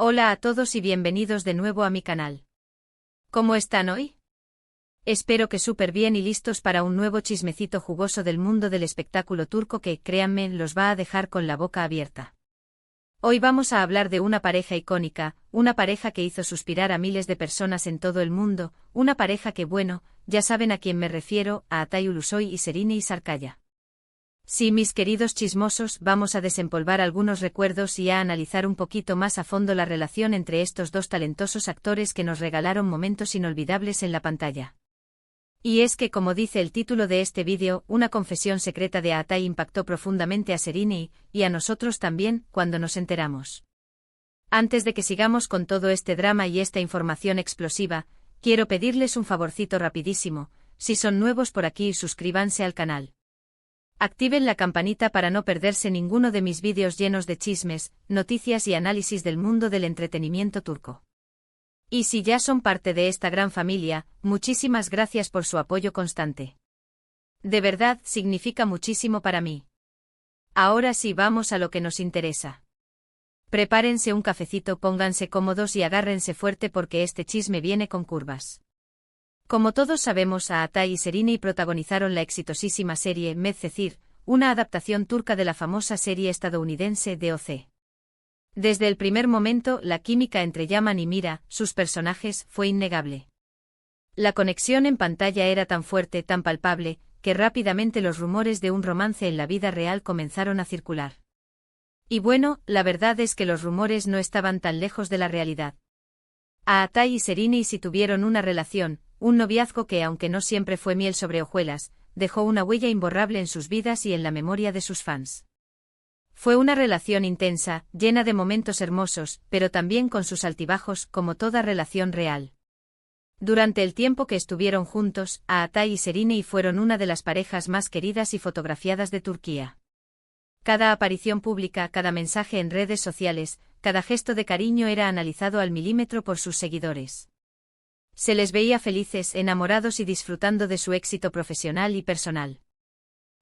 Hola a todos y bienvenidos de nuevo a mi canal. ¿Cómo están hoy? Espero que súper bien y listos para un nuevo chismecito jugoso del mundo del espectáculo turco que, créanme, los va a dejar con la boca abierta. Hoy vamos a hablar de una pareja icónica, una pareja que hizo suspirar a miles de personas en todo el mundo, una pareja que, bueno, ya saben a quién me refiero, a Atay Ulusoy y Serine Sarıkaya. Sí, mis queridos chismosos, vamos a desempolvar algunos recuerdos y a analizar un poquito más a fondo la relación entre estos dos talentosos actores que nos regalaron momentos inolvidables en la pantalla. Y es que, como dice el título de este vídeo, una confesión secreta de Atay impactó profundamente a Serine y a nosotros también, cuando nos enteramos. Antes de que sigamos con todo este drama y esta información explosiva, quiero pedirles un favorcito rapidísimo: si son nuevos por aquí, suscríbanse al canal. Activen la campanita para no perderse ninguno de mis vídeos llenos de chismes, noticias y análisis del mundo del entretenimiento turco. Y si ya son parte de esta gran familia, muchísimas gracias por su apoyo constante. De verdad, significa muchísimo para mí. Ahora sí, vamos a lo que nos interesa. Prepárense un cafecito, pónganse cómodos y agárrense fuerte porque este chisme viene con curvas. Como todos sabemos, Atay y Serine protagonizaron la exitosísima serie Medcezir, una adaptación turca de la famosa serie estadounidense DOC. Desde el primer momento, la química entre Yaman y Mira, sus personajes, fue innegable. La conexión en pantalla era tan fuerte, tan palpable, que rápidamente los rumores de un romance en la vida real comenzaron a circular. Y bueno, la verdad es que los rumores no estaban tan lejos de la realidad. Atay y Serine sí tuvieron una relación, un noviazgo que, aunque no siempre fue miel sobre hojuelas, dejó una huella imborrable en sus vidas y en la memoria de sus fans. Fue una relación intensa, llena de momentos hermosos, pero también con sus altibajos, como toda relación real. Durante el tiempo que estuvieron juntos, Atay y Serine fueron una de las parejas más queridas y fotografiadas de Turquía. Cada aparición pública, cada mensaje en redes sociales, cada gesto de cariño era analizado al milímetro por sus seguidores. Se les veía felices, enamorados y disfrutando de su éxito profesional y personal.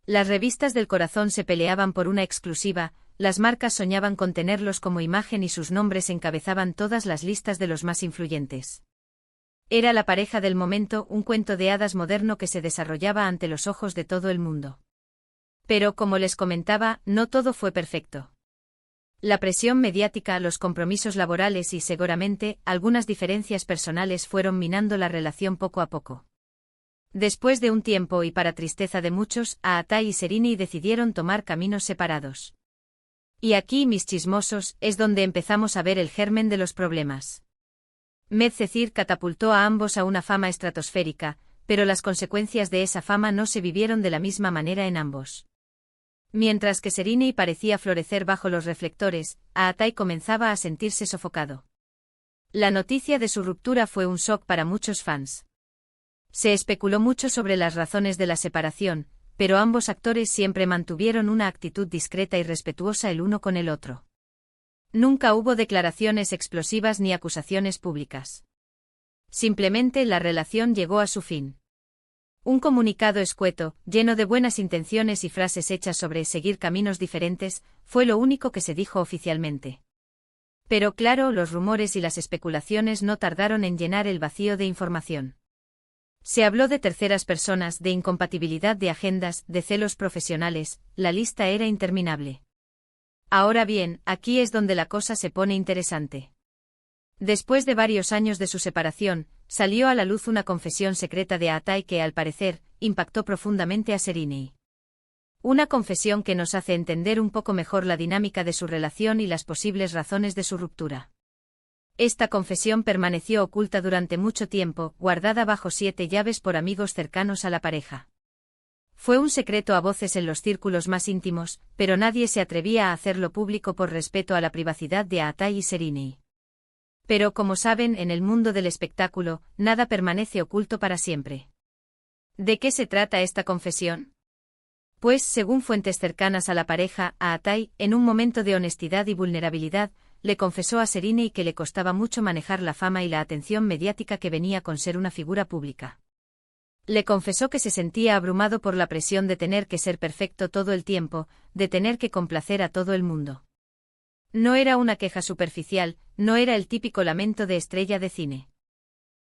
Las revistas del corazón se peleaban por una exclusiva, las marcas soñaban con tenerlos como imagen y sus nombres encabezaban todas las listas de los más influyentes. Era la pareja del momento, un cuento de hadas moderno que se desarrollaba ante los ojos de todo el mundo. Pero, como les comentaba, no todo fue perfecto. La presión mediática, los compromisos laborales y, seguramente, algunas diferencias personales fueron minando la relación poco a poco. Después de un tiempo y para tristeza de muchos, Atay y Serine decidieron tomar caminos separados. Y aquí, mis chismosos, es donde empezamos a ver el germen de los problemas. Medcezir catapultó a ambos a una fama estratosférica, pero las consecuencias de esa fama no se vivieron de la misma manera en ambos. Mientras que Serine parecía florecer bajo los reflectores, Atay comenzaba a sentirse sofocado. La noticia de su ruptura fue un shock para muchos fans. Se especuló mucho sobre las razones de la separación, pero ambos actores siempre mantuvieron una actitud discreta y respetuosa el uno con el otro. Nunca hubo declaraciones explosivas ni acusaciones públicas. Simplemente la relación llegó a su fin. Un comunicado escueto, lleno de buenas intenciones y frases hechas sobre seguir caminos diferentes, fue lo único que se dijo oficialmente. Pero claro, los rumores y las especulaciones no tardaron en llenar el vacío de información. Se habló de terceras personas, de incompatibilidad de agendas, de celos profesionales, la lista era interminable. Ahora bien, aquí es donde la cosa se pone interesante. Después de varios años de su separación, salió a la luz una confesión secreta de Atay que, al parecer, impactó profundamente a Serine. Una confesión que nos hace entender un poco mejor la dinámica de su relación y las posibles razones de su ruptura. Esta confesión permaneció oculta durante mucho tiempo, guardada bajo 7 llaves por amigos cercanos a la pareja. Fue un secreto a voces en los círculos más íntimos, pero nadie se atrevía a hacerlo público por respeto a la privacidad de Atay y Serine. Pero como saben, en el mundo del espectáculo, nada permanece oculto para siempre. ¿De qué se trata esta confesión? Pues, según fuentes cercanas a la pareja, Atay, en un momento de honestidad y vulnerabilidad, le confesó a Serine que le costaba mucho manejar la fama y la atención mediática que venía con ser una figura pública. Le confesó que se sentía abrumado por la presión de tener que ser perfecto todo el tiempo, de tener que complacer a todo el mundo. No era una queja superficial, no era el típico lamento de estrella de cine.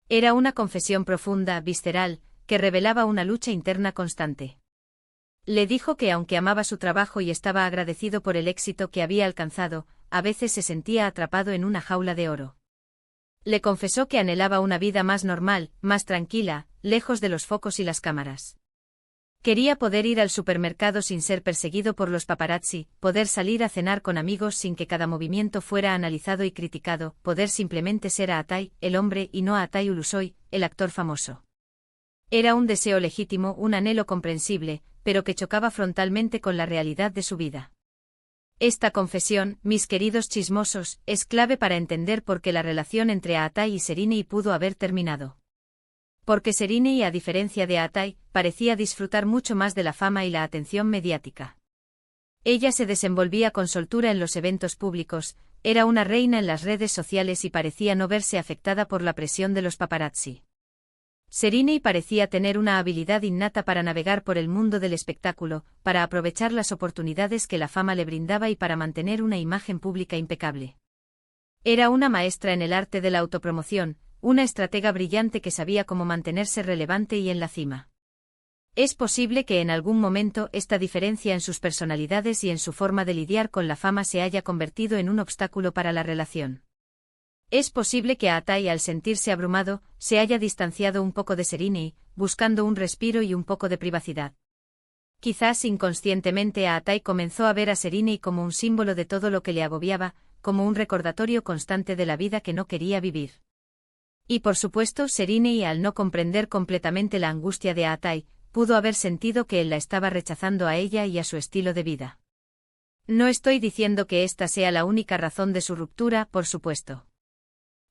Era una confesión profunda, visceral, que revelaba una lucha interna constante. Le dijo que aunque amaba su trabajo y estaba agradecido por el éxito que había alcanzado, a veces se sentía atrapado en una jaula de oro. Le confesó que anhelaba una vida más normal, más tranquila, lejos de los focos y las cámaras. Quería poder ir al supermercado sin ser perseguido por los paparazzi, poder salir a cenar con amigos sin que cada movimiento fuera analizado y criticado, poder simplemente ser Atai, el hombre, y no Atai Ulusoy, el actor famoso. Era un deseo legítimo, un anhelo comprensible, pero que chocaba frontalmente con la realidad de su vida. Esta confesión, mis queridos chismosos, es clave para entender por qué la relación entre Atai y Serinei pudo haber terminado. Porque Serinei, a diferencia de Atai, parecía disfrutar mucho más de la fama y la atención mediática. Ella se desenvolvía con soltura en los eventos públicos, era una reina en las redes sociales y parecía no verse afectada por la presión de los paparazzi. Serinei parecía tener una habilidad innata para navegar por el mundo del espectáculo, para aprovechar las oportunidades que la fama le brindaba y para mantener una imagen pública impecable. Era una maestra en el arte de la autopromoción, una estratega brillante que sabía cómo mantenerse relevante y en la cima. Es posible que en algún momento esta diferencia en sus personalidades y en su forma de lidiar con la fama se haya convertido en un obstáculo para la relación. Es posible que Atai, al sentirse abrumado, se haya distanciado un poco de Serinei, buscando un respiro y un poco de privacidad. Quizás inconscientemente Atai comenzó a ver a Serinei como un símbolo de todo lo que le agobiaba, como un recordatorio constante de la vida que no quería vivir. Y por supuesto, Serinei, al no comprender completamente la angustia de Atai, pudo haber sentido que él la estaba rechazando a ella y a su estilo de vida. No estoy diciendo que esta sea la única razón de su ruptura, por supuesto.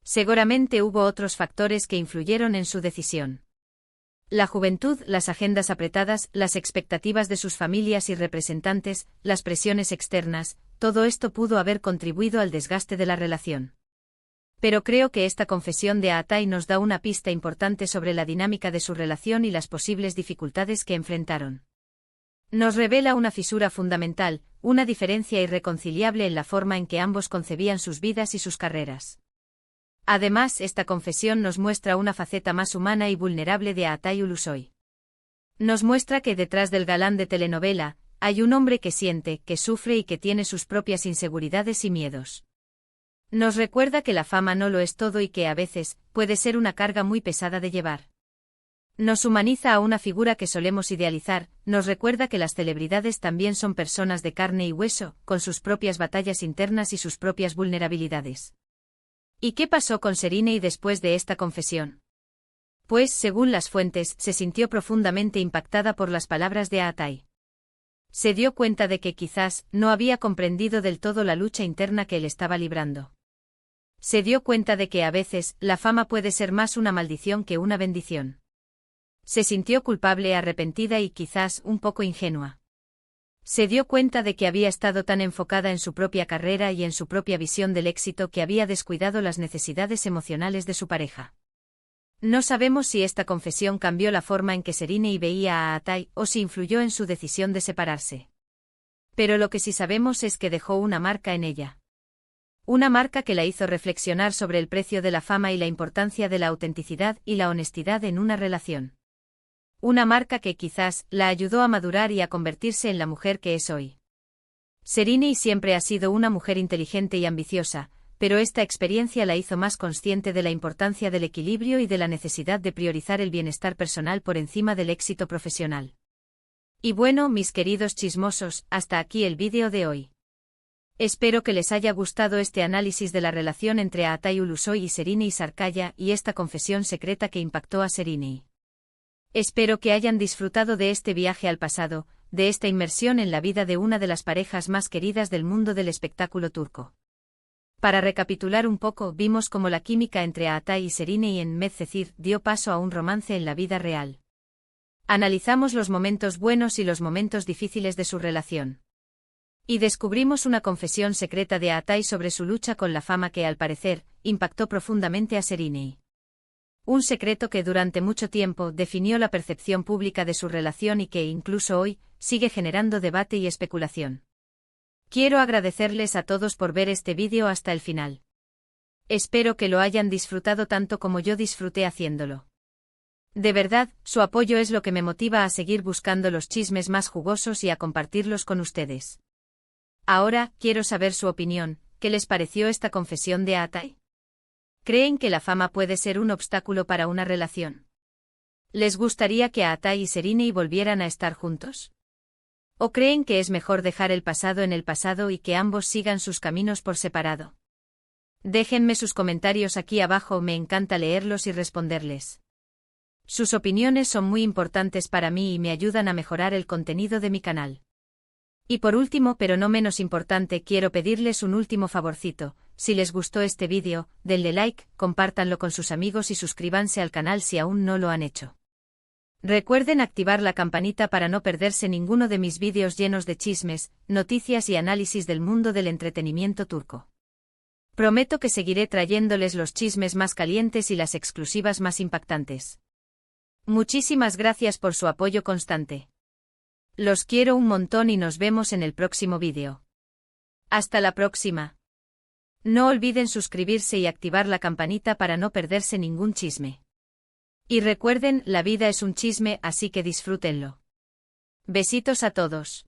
Seguramente hubo otros factores que influyeron en su decisión. La juventud, las agendas apretadas, las expectativas de sus familias y representantes, las presiones externas, todo esto pudo haber contribuido al desgaste de la relación. Pero creo que esta confesión de Atai nos da una pista importante sobre la dinámica de su relación y las posibles dificultades que enfrentaron. Nos revela una fisura fundamental, una diferencia irreconciliable en la forma en que ambos concebían sus vidas y sus carreras. Además, esta confesión nos muestra una faceta más humana y vulnerable de Atai Ulusoy. Nos muestra que detrás del galán de telenovela, hay un hombre que siente, que sufre y que tiene sus propias inseguridades y miedos. Nos recuerda que la fama no lo es todo y que a veces, puede ser una carga muy pesada de llevar. Nos humaniza a una figura que solemos idealizar, nos recuerda que las celebridades también son personas de carne y hueso, con sus propias batallas internas y sus propias vulnerabilidades. ¿Y qué pasó con Serinei después de esta confesión? Pues, según las fuentes, se sintió profundamente impactada por las palabras de Atai. Se dio cuenta de que quizás no había comprendido del todo la lucha interna que él estaba librando. Se dio cuenta de que a veces la fama puede ser más una maldición que una bendición. Se sintió culpable, arrepentida y quizás un poco ingenua. Se dio cuenta de que había estado tan enfocada en su propia carrera y en su propia visión del éxito que había descuidado las necesidades emocionales de su pareja. No sabemos si esta confesión cambió la forma en que Serinei veía a Atai o si influyó en su decisión de separarse. Pero lo que sí sabemos es que dejó una marca en ella. Una marca que la hizo reflexionar sobre el precio de la fama y la importancia de la autenticidad y la honestidad en una relación. Una marca que quizás la ayudó a madurar y a convertirse en la mujer que es hoy. Serinei siempre ha sido una mujer inteligente y ambiciosa, pero esta experiencia la hizo más consciente de la importancia del equilibrio y de la necesidad de priorizar el bienestar personal por encima del éxito profesional. Y bueno, mis queridos chismosos, hasta aquí el vídeo de hoy. Espero que les haya gustado este análisis de la relación entre Atai Ulusoy y Serinei Sarkaya y esta confesión secreta que impactó a Serinei. Espero que hayan disfrutado de este viaje al pasado, de esta inmersión en la vida de una de las parejas más queridas del mundo del espectáculo turco. Para recapitular un poco, vimos cómo la química entre Atai y Serinei en Medcezir dio paso a un romance en la vida real. Analizamos los momentos buenos y los momentos difíciles de su relación. Y descubrimos una confesión secreta de Atai sobre su lucha con la fama que, al parecer, impactó profundamente a Serinei. Un secreto que durante mucho tiempo definió la percepción pública de su relación y que, incluso hoy, sigue generando debate y especulación. Quiero agradecerles a todos por ver este vídeo hasta el final. Espero que lo hayan disfrutado tanto como yo disfruté haciéndolo. De verdad, su apoyo es lo que me motiva a seguir buscando los chismes más jugosos y a compartirlos con ustedes. Ahora, quiero saber su opinión. ¿Qué les pareció esta confesión de Atai? ¿Creen que la fama puede ser un obstáculo para una relación? ¿Les gustaría que Atai y Serena volvieran a estar juntos? ¿O creen que es mejor dejar el pasado en el pasado y que ambos sigan sus caminos por separado? Déjenme sus comentarios aquí abajo, me encanta leerlos y responderles. Sus opiniones son muy importantes para mí y me ayudan a mejorar el contenido de mi canal. Y por último, pero no menos importante, quiero pedirles un último favorcito. Si les gustó este vídeo, denle like, compártanlo con sus amigos y suscríbanse al canal si aún no lo han hecho. Recuerden activar la campanita para no perderse ninguno de mis vídeos llenos de chismes, noticias y análisis del mundo del entretenimiento turco. Prometo que seguiré trayéndoles los chismes más calientes y las exclusivas más impactantes. Muchísimas gracias por su apoyo constante. Los quiero un montón y nos vemos en el próximo vídeo. Hasta la próxima. No olviden suscribirse y activar la campanita para no perderse ningún chisme. Y recuerden, la vida es un chisme, así que disfrútenlo. Besitos a todos.